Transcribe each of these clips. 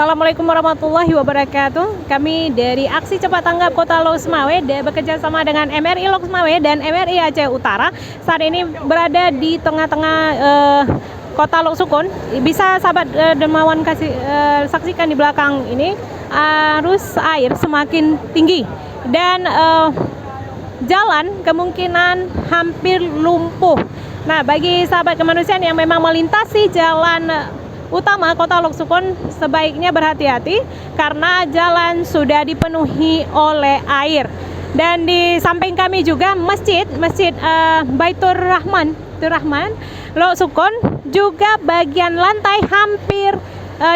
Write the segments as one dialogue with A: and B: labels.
A: Assalamualaikum warahmatullahi wabarakatuh. Kami dari Aksi Cepat Tanggap Kota Lok Sumawe bekerja sama dengan MRI Lok Sumawe dan MRI Aceh Utara. Saat ini berada di tengah-tengah Kota Lok Sukun. Bisa sahabat dermawan saksikan di belakang ini arus air semakin tinggi dan jalan kemungkinan hampir lumpuh. Nah, bagi sahabat kemanusiaan yang memang melintasi jalan utama Kota Lok Sukun sebaiknya berhati-hati karena jalan sudah dipenuhi oleh air. Dan di samping kami juga masjid Baitur Rahman Lok Sukun juga bagian lantai hampir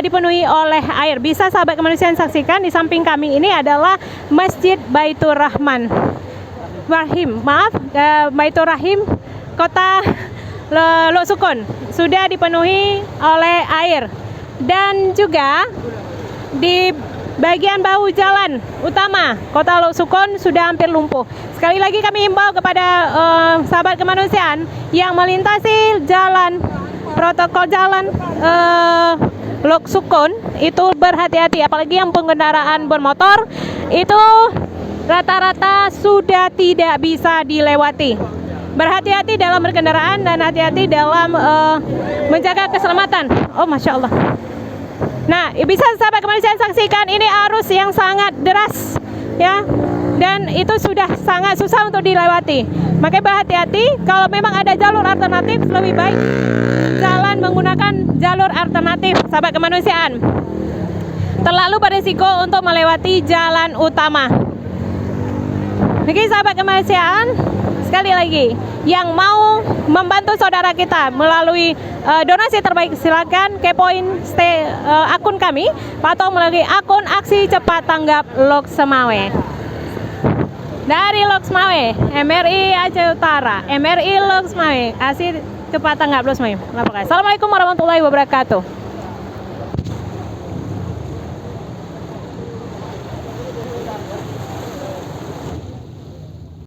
A: dipenuhi oleh air. Bisa sahabat kemanusiaan saksikan di samping kami ini adalah Masjid Baitur Rahman Baitur Rahim Kota Lok Sukun sudah dipenuhi oleh air. Dan juga di bagian bahu jalan utama Kota Lok Sukun sudah hampir lumpuh. Sekali lagi kami himbau kepada sahabat kemanusiaan yang melintasi jalan protokol jalan Lok Sukun itu berhati-hati, apalagi yang pengendaraan bermotor itu rata-rata sudah tidak bisa dilewati. Berhati-hati dalam berkendaraan dan hati-hati dalam menjaga keselamatan. Oh, Masya Allah. Nah, bisa sahabat kemanusiaan saksikan ini arus yang sangat deras ya, dan itu sudah sangat susah untuk dilewati. Makanya berhati-hati, kalau memang ada jalur alternatif lebih baik jalan menggunakan jalur alternatif sahabat kemanusiaan. Terlalu berisiko untuk melewati jalan utama. Oke sahabat kemanusiaan, sekali lagi yang mau membantu saudara kita melalui donasi terbaik silakan kepoin akun kami atau melalui akun Aksi Cepat Tanggap Lok Sumawe. Dari Lok Sumawe, MRI Aceh Utara, MRI Lok Sumawe, Aksi Cepat Tanggap Lok Sumawe. Assalamualaikum warahmatullahi wabarakatuh.